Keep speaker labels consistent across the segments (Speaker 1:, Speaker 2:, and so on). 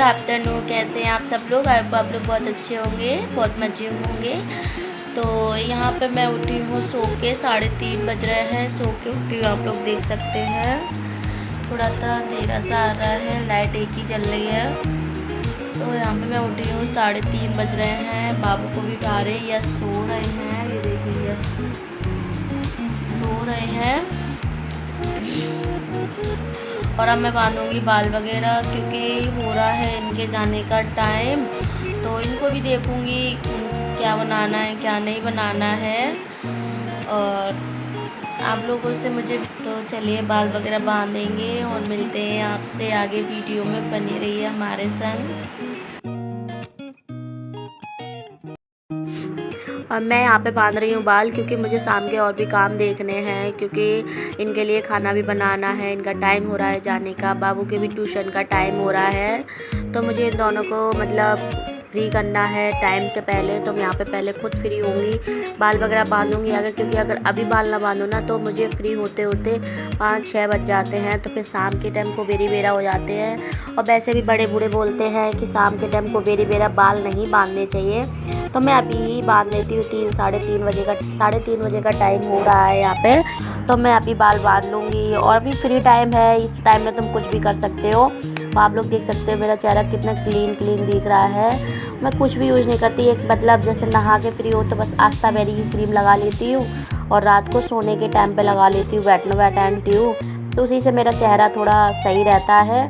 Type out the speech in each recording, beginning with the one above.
Speaker 1: Good afternoon. कैसे हैं आप सब लोग? आप लोग बहुत अच्छे होंगे, बहुत मज़े में होंगे। तो यहाँ पे मैं उठी हूँ सो के, 3:30 बज रहे हैं। सो के उठी हूँ, आप लोग देख सकते हैं। थोड़ा सा अंधेरा सा आ रहा है, लाइट एक ही चल रही है। तो यहाँ पे मैं उठी हूँ, 3:30 बज रहे हैं। बाबू को भी उठा रहे हैं या सो रहे हैं, ये देखिए यस सो रहे हैं। और अब मैं बांधूंगी बाल वगैरह, क्योंकि हो रहा है इनके जाने का टाइम। तो इनको भी देखूंगी क्या बनाना है क्या नहीं बनाना है। और आप लोगों से मुझे तो चलिए बाल वगैरह बांधेंगे और मिलते हैं आपसे आगे वीडियो में। बने रहिए हमारे संग। और मैं यहाँ पे बांध रही हूँ बाल, क्योंकि मुझे शाम के और भी काम देखने हैं, क्योंकि इनके लिए खाना भी बनाना है। इनका टाइम हो रहा है जाने का, बाबू के भी ट्यूशन का टाइम हो रहा है। तो मुझे इन दोनों को मतलब फ्री करना है टाइम से पहले। तो मैं यहाँ पे पहले खुद फ्री होंगी, बाल वगैरह बांधूंगी अगर, क्योंकि अगर अभी बाल ना बांधो ना तो मुझे फ्री होते होते 5-6 बज जाते हैं। तो फिर शाम के टाइम को बेरी बेरा हो जाते हैं। और वैसे भी बड़े बूढ़े बोलते हैं कि शाम के टाइम को बेरी बेरा बाल नहीं बांधने चाहिए। तो मैं अभी ही बांध लेती हूँ। 3-3:30 बजे का टाइम हो रहा है यहाँ पे। तो मैं अभी बाल बांध लूँगी। और भी फ्री टाइम है, इस टाइम में तुम कुछ भी कर सकते हो। आप लोग देख सकते हो मेरा चेहरा कितना क्लीन दिख रहा है। मैं कुछ भी यूज़ नहीं करती, एक मतलब जैसे नहा के फ्री हो तो बस आस्था बेरी की क्रीम लगा लेती हूँ, और रात को सोने के टाइम पे लगा लेती हूँ वेट एंड ट्यूब। तो उसी से मेरा चेहरा थोड़ा सही रहता है।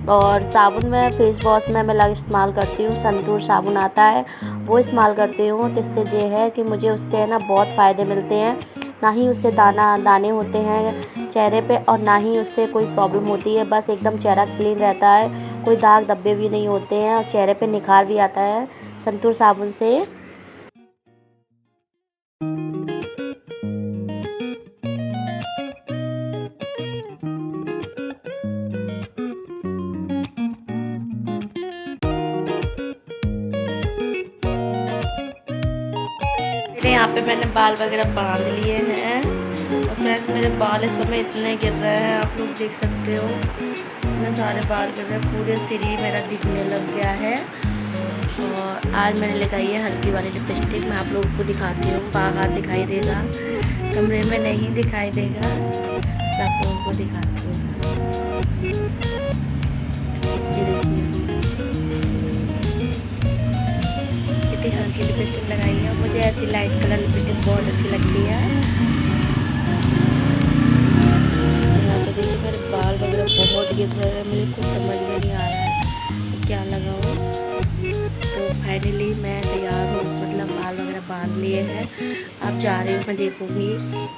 Speaker 1: और साबुन में फेस वॉश में मैं इस्तेमाल करती हूँ, संतूर साबुन आता है वो इस्तेमाल करती हूँ। तो इससे ये है कि मुझे उससे ना बहुत फ़ायदे मिलते हैं। ना ही उससे दाने होते हैं चेहरे पे, और ना ही उससे कोई प्रॉब्लम होती है। बस एकदम चेहरा क्लीन रहता है, कोई दाग धब्बे भी नहीं होते हैं, और चेहरे पे निखार भी आता है संतूर साबुन से। मेरे यहाँ पे मैंने बाल वगैरह बांध लिए हैं। और फ्रेंड्स मेरे बाल इस समय इतने गिर रहे हैं, आप लोग देख सकते हो इतने सारे बाल गिर रहे हैं, पूरे सिर ही मेरा दिखने लग गया है। और आज मैंने लगाई है हल्की वाली लिपस्टिक। मैं आप लोगों को दिखाती हूँ, बाहर दिखाई देगा, कमरे में नहीं दिखाई देगा, तो आप लोगों को दिखाती हूँ। ये देखिए कितनी हल्की लिपस्टिक लगाई है। मुझे ऐसी लाइट कलर लिपस्टिक बहुत अच्छी लगती है। यहाँ पे देखिए मेरे बाल वगैरह बहुत गिर रहे हैं, मुझे कुछ समझ में नहीं आ रहा है क्या लगाऊँ। तो फाइनली मैं तैयार हूँ, मतलब बाल वगैरह बांध लिए हैं। अब जा रही हूँ, मैं देखूँगी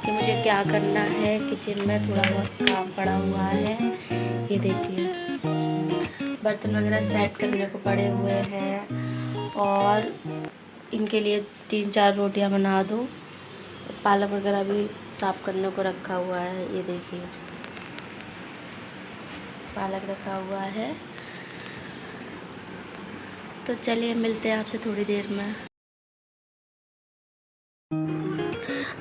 Speaker 1: कि मुझे क्या करना है। किचन में थोड़ा बहुत काम पड़ा हुआ है, ये देखिए बर्तन वगैरह सेट करने को पड़े हुए हैं। और इनके लिए 3-4 रोटियां बना दूँ। पालक वगैरह भी साफ़ करने को रखा हुआ है, ये देखिए पालक रखा हुआ है। तो चलिए मिलते हैं आपसे थोड़ी देर में।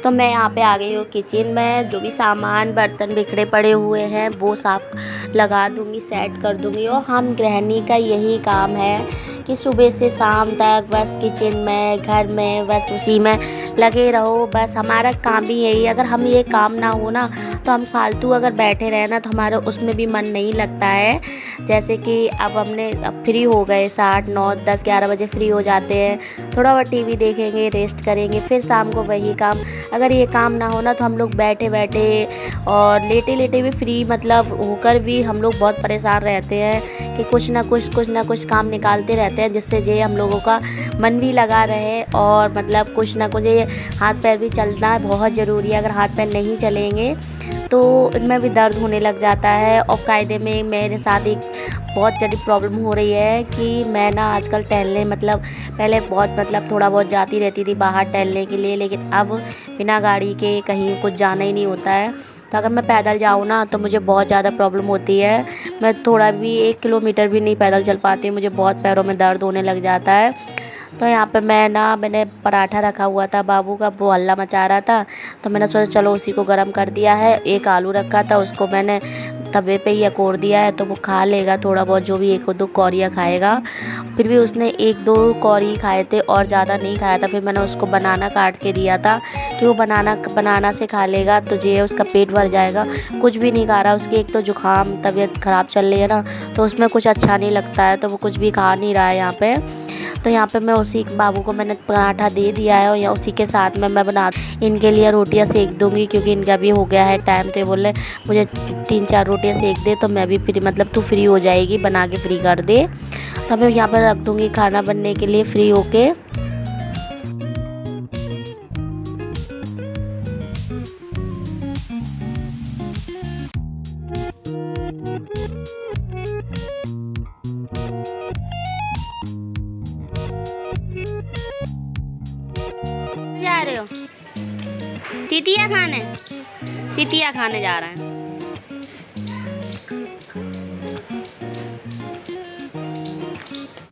Speaker 1: तो मैं यहाँ पे आ गई हूँ किचन में। जो भी सामान बर्तन बिखरे पड़े हुए हैं वो साफ़ लगा दूँगी, सेट कर दूँगी। और हम गृहिणी का यही काम है कि सुबह से शाम तक बस किचन में, घर में, बस उसी में लगे रहो। बस हमारा काम भी यही है। अगर हम ये काम ना हो ना तो हम फालतू अगर बैठे रहे ना तो हमारा उसमें भी मन नहीं लगता है। जैसे कि अब फ्री हो गए, 8, 9, 10, 11 बजे फ्री हो जाते हैं। थोड़ा बहुत टीवी देखेंगे, रेस्ट करेंगे, फिर शाम को वही काम। अगर ये काम ना हो ना तो हम लोग बैठे बैठे और लेटे भी फ्री मतलब होकर भी हम लोग बहुत परेशान रहते हैं कि कुछ ना कुछ काम निकालते रहते हैं, जिससे ये हम लोगों का मन भी लगा रहे। और मतलब कुछ ना कुछ ये हाथ पैर भी चलना बहुत ज़रूरी है। अगर हाथ पैर नहीं चलेंगे तो इनमें भी दर्द होने लग जाता है। और कायदे में मेरे साथ एक बहुत ज़्यादा प्रॉब्लम हो रही है कि मैं ना आजकल टहलने मतलब पहले बहुत मतलब थोड़ा बहुत जाती रहती थी बाहर टहलने के लिए, लेकिन अब बिना गाड़ी के कहीं कुछ जाना ही नहीं होता है। तो अगर मैं पैदल जाऊँ ना तो मुझे बहुत ज़्यादा प्रॉब्लम होती है। मैं थोड़ा भी 1 किलोमीटर भी नहीं पैदल चल पाती हूँ, मुझे बहुत पैरों में दर्द होने लग जाता है। तो यहाँ पे मैंने पराठा रखा हुआ था बाबू का, वो हल्ला मचा रहा था, तो मैंने सोचा चलो उसी को गर्म कर दिया है। एक आलू रखा था, उसको मैंने तवे पे ही अकोर दिया है, तो वो खा लेगा थोड़ा बहुत, जो भी 1-2 कौरियाँ खाएगा। फिर भी उसने 1-2 कौरी खाए थे और ज़्यादा नहीं खाया था। फिर मैंने उसको बनाना काट के दिया था कि वो बनाना से खा लेगा तो ये उसका पेट भर जाएगा। कुछ भी नहीं खा रहा, उसकी एक तो जुकाम तबीयत ख़राब चल रही है ना, तो उसमें कुछ अच्छा नहीं लगता है, तो वो कुछ भी खा नहीं रहा है यहाँ पे। तो यहाँ पे मैं उसी बाबू को मैंने पराठा दे दिया है, और या उसी के साथ में मैं बना इनके लिए रोटियां सेक दूँगी, क्योंकि इनका भी हो गया है टाइम। तो ये बोले मुझे 3-4 रोटियां सेक दे, तो मैं भी फ्री, मतलब तू फ्री हो जाएगी, बना के फ्री कर दे। तो मैं यहाँ पर रख दूँगी खाना बनने के लिए फ्री होके। जा रहे हो तितिया खाने जा रहे हैं।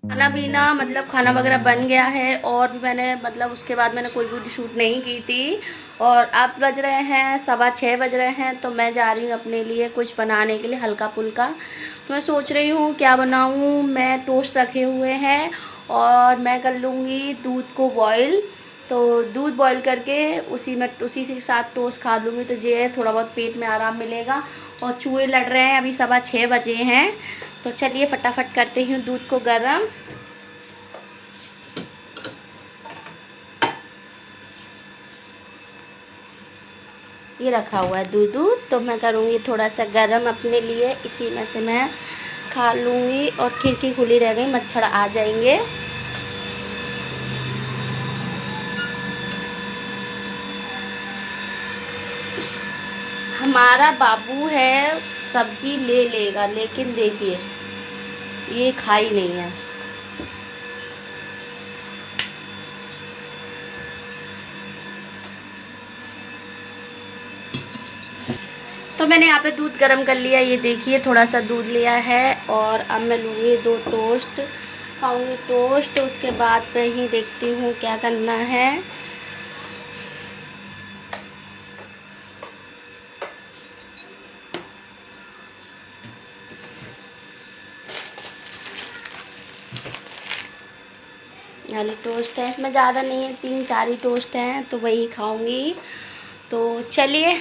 Speaker 1: खाना पीना मतलब खाना वगैरह बन गया है, और भी मैंने मतलब उसके बाद मैंने कोई वीडियो शूट नहीं की थी। और अब बज रहे हैं 6:15 बज रहे हैं, तो मैं जा रही हूँ अपने लिए कुछ बनाने के लिए हल्का फुल्का। तो मैं सोच रही हूँ क्या बनाऊँ। मैं टोस्ट रखे हुए हैं, और मैं कर लूँगी दूध को बॉईल। तो दूध बॉईल करके उसी के साथ टोस्ट खा लूँगी, तो ये थोड़ा बहुत पेट में आराम मिलेगा। और चूहे लड़ रहे हैं, अभी 6:15 बजे हैं, तो चलिए फटाफट करते हैं दूध को गर्म। ये रखा हुआ है दूध, तो मैं करूँगी थोड़ा सा गर्म अपने लिए, इसी में से मैं खा लूँगी। और खिड़की खुली रह गई, मच्छर आ जाएंगे। हमारा बाबू है सब्जी ले लेगा, लेकिन देखिए ये खाई नहीं है। तो मैंने यहाँ पे दूध गर्म कर लिया, ये देखिए थोड़ा सा दूध लिया है। और अब मैं लूँगी 2 टोस्ट, खाऊंगी टोस्ट। उसके बाद पे ही देखती हूँ क्या करना है। वाली टोस्ट है, इसमें ज़्यादा नहीं है, 3-4 ही टोस्ट हैं, तो वही खाऊंगी। तो चलिए।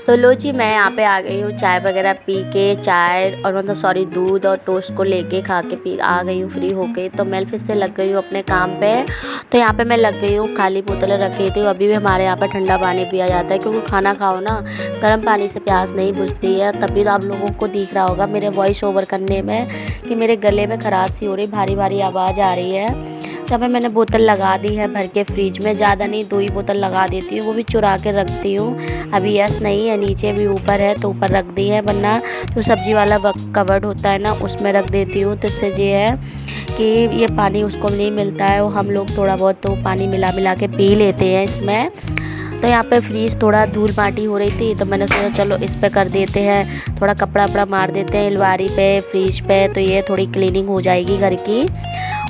Speaker 1: तो लो जी, मैं यहाँ पे आ गई हूँ चाय वगैरह पी के, चाय और मतलब सॉरी दूध और टोस्ट को लेके खा के पी आ गई हूँ फ्री होके। तो मैं फिर से लग गई हूँ अपने काम पे। तो यहाँ पे मैं लग गई हूँ, खाली बोतलें रखी थी। अभी भी हमारे यहाँ पर ठंडा पानी पिया जाता है, क्योंकि खाना खाओ ना गर्म पानी से प्यास नहीं बुझती है। तभी तो आप लोगों को दिख रहा होगा मेरे वॉइस ओवर करने में कि मेरे गले में खराश सी हो रही, भारी भारी आवाज़ आ रही है। यहाँ पे मैंने बोतल लगा दी है भर के फ्रिज में, ज़्यादा नहीं 2 ही बोतल लगा देती हूँ, वो भी चुरा के रखती हूँ। अभी यस नहीं है, नीचे भी ऊपर है तो ऊपर रख दी है, वरना जो सब्जी वाला कवर्ड होता है ना उसमें रख देती हूँ। तो इससे ये है कि ये पानी उसको नहीं मिलता है, वो हम लोग थोड़ा बहुत तो पानी मिला के पी लेते हैं इसमें। तो यहाँ पे फ्रीज थोड़ा धूल माटी हो रही थी, तो मैंने सोचा चलो इस पे कर देते हैं, थोड़ा कपड़ा वपड़ा मार देते हैं अलमारी पे फ्रिज पे, तो ये थोड़ी क्लीनिंग हो जाएगी घर की।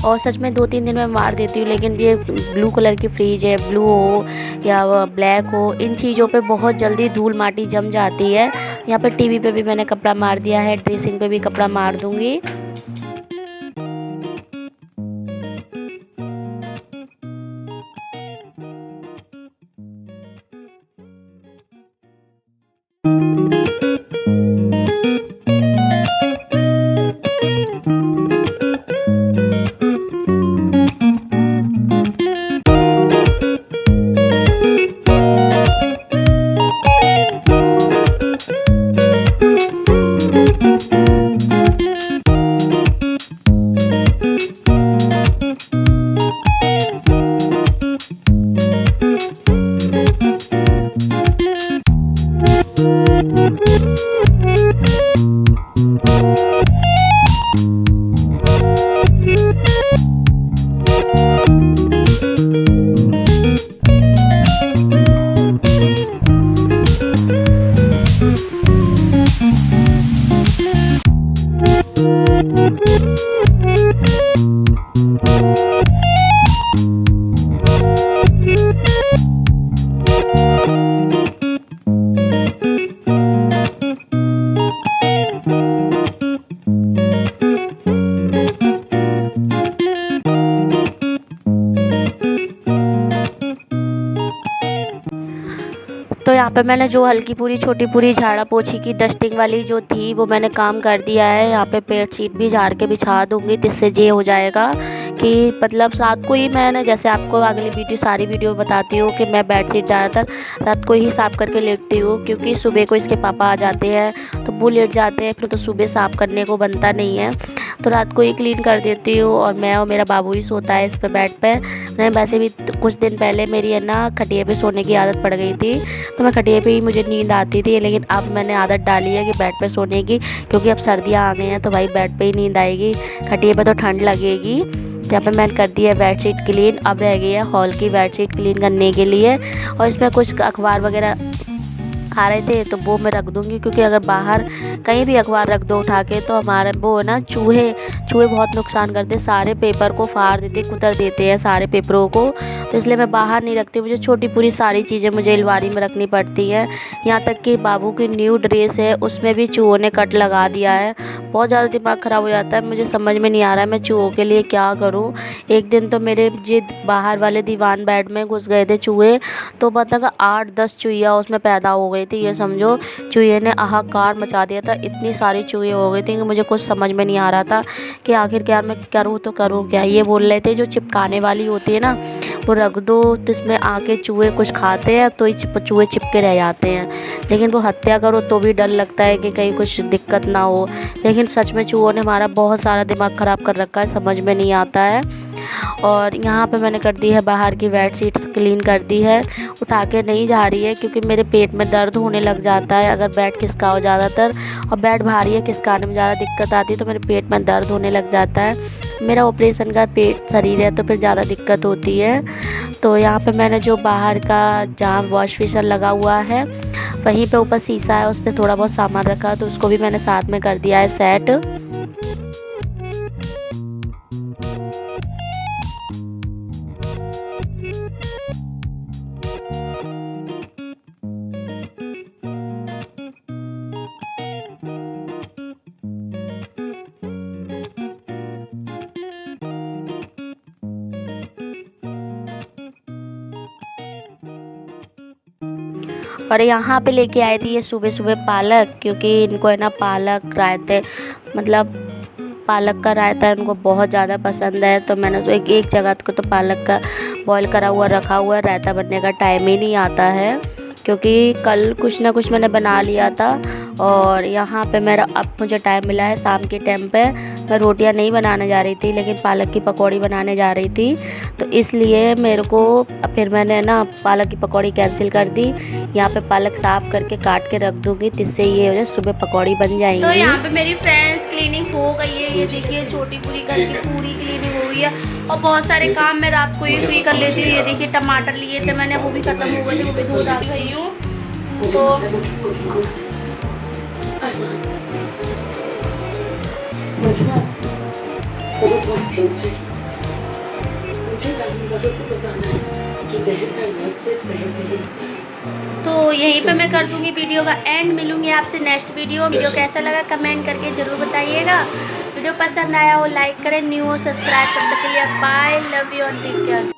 Speaker 1: और सच में 2-3 दिन में मार देती हूँ, लेकिन ये ब्लू कलर की फ्रिज है, ब्लू हो या ब्लैक हो, इन चीज़ों पे बहुत जल्दी धूल माटी जम जाती है। यहाँ पे टीवी पे भी मैंने कपड़ा मार दिया है, ड्रेसिंग पे भी कपड़ा मार दूँगी। तो यहाँ पे मैंने जो हल्की पूरी छोटी पूरी झाड़ा पोछी की डस्टिंग वाली जो थी वो मैंने काम कर दिया है। यहाँ पे बेडशीट भी झाड़ के बिछा दूँगी, जिससे ये हो जाएगा कि मतलब रात को ही मैंने, जैसे आपको अगली वीडियो सारी वीडियो बताती हूँ कि मैं बेडशीट ज़्यादातर रात को ही साफ़ करके लेटती हूँ, क्योंकि सुबह को इसके पापा आ जाते हैं तो वो लेट जाते हैं, फिर तो सुबह साफ़ करने को बनता नहीं है। तो रात को ही क्लीन कर देती हूँ और मैं और मेरा बाबू ही सोता है इस पे बेड पे। मैं वैसे भी कुछ दिन पहले मेरी है ना खटिया पे सोने की आदत पड़ गई थी, तो मैं खटिया पे ही मुझे नींद आती थी, लेकिन अब मैंने आदत डाली है कि बेड पे सोने की, क्योंकि अब सर्दियाँ आ गई हैं तो भाई बेड पे ही नींद आएगी, खटिया पे तो ठंड लगेगी। यहाँ पे मैंने कर दी है बेडशीट क्लीन। अब रह गई है हॉल की बेडशीट क्लीन करने के लिए, और इसमें कुछ अखबार वगैरह आ रहे थे तो वो मैं रख दूँगी, क्योंकि अगर बाहर कहीं भी अखबार रख दो उठा के तो हमारे वो ना चूहे बहुत नुकसान करते हैं, सारे पेपर को फाड़ देते, कुतर देते हैं सारे पेपरों को, तो इसलिए मैं बाहर नहीं रखती। मुझे छोटी पूरी सारी चीज़ें मुझे अलमारी में रखनी पड़ती हैं। यहाँ तक कि बाबू की न्यू ड्रेस है उसमें भी चूहों ने कट लगा दिया है। बहुत ज़्यादा दिमाग ख़राब हो जाता है, मुझे समझ में नहीं आ रहा है मैं चूहों के लिए क्या करूँ। एक दिन तो मेरे ये बाहर वाले दीवान बेड में घुस गए थे चूहे, तो मतलब 8-10 चूहिया उसमें पैदा हो गई थी। ये समझो चूहे ने हाहाकार मचा दिया था, इतनी सारी चूहे हो गई थी कि मुझे कुछ समझ में नहीं आ रहा था कि आखिर क्या मैं करूँ तो करूँ क्या। ये बोल रहे थे जो चिपकाने वाली होती है ना वो रख दो तो इसमें आके चूहे कुछ खाते हैं तो चूहे चिपके रह जाते हैं, लेकिन वो हत्या करो तो भी डर लगता है कि कहीं कुछ दिक्कत ना हो। लेकिन सच में चूहों ने हमारा बहुत सारा दिमाग ख़राब कर रखा है, समझ में नहीं आता है। और यहाँ पे मैंने कर दी है बाहर की बेडशीट्स क्लीन कर दी है, उठा के नहीं जा रही है क्योंकि मेरे पेट में दर्द होने लग जाता है अगर बेड खिसकाओ ज़्यादातर, और बेड भारी है खिसकाने में ज़्यादा दिक्कत आती है तो मेरे पेट में दर्द होने लग जाता है। मेरा ऑपरेशन का पेट शरीर है तो फिर ज़्यादा दिक्कत होती है। तो यहाँ पे मैंने जो बाहर का जहाँ वॉश बेसिन लगा हुआ है वहीं पे ऊपर शीशा है, उस पर थोड़ा बहुत सामान रखा तो उसको भी मैंने साथ में कर दिया है सेट। और यहाँ पे लेके आई थी ये सुबह सुबह पालक, क्योंकि इनको है ना पालक रायते मतलब पालक का रायता इनको बहुत ज़्यादा पसंद है। तो मैंने तो एक जगह को तो पालक का बॉईल करा हुआ रखा हुआ है, रायता बनने का टाइम ही नहीं आता है, क्योंकि कल कुछ ना कुछ मैंने बना लिया था। और यहाँ पे मेरा अब मुझे टाइम मिला है शाम के टाइम पे, मैं रोटियाँ नहीं बनाने जा रही थी लेकिन पालक की पकौड़ी बनाने जा रही थी, तो इसलिए मेरे को फिर मैंने ना पालक की पकौड़ी कैंसिल कर दी। यहाँ पे पालक साफ़ करके काट के रख दूँगी, जिससे ये हो जाए सुबह पकौड़ी बन जाएंगी। तो यहाँ पे मेरी फ्रेंड्स क्लीनिंग हो गई है, ये देखिए छोटी पूरी करके पूरी क्लीनिंग हो गई है। और बहुत सारे काम मैं रात को ही फ्री कर लेती हूँ। ये देखिए टमाटर लिए थे मैंने, वो भी ख़त्म हो गए थे, वो भी धो धा गई हूँ। तो तो यहीं पे मैं कर दूंगी वीडियो का एंड। मिलूंगी आपसे नेक्स्ट वीडियो कैसा लगा कमेंट करके ज़रूर बताइएगा। वीडियो पसंद आया हो लाइक करें, न्यू हो सब्सक्राइब। तब तक के लिए bye, love you and take care.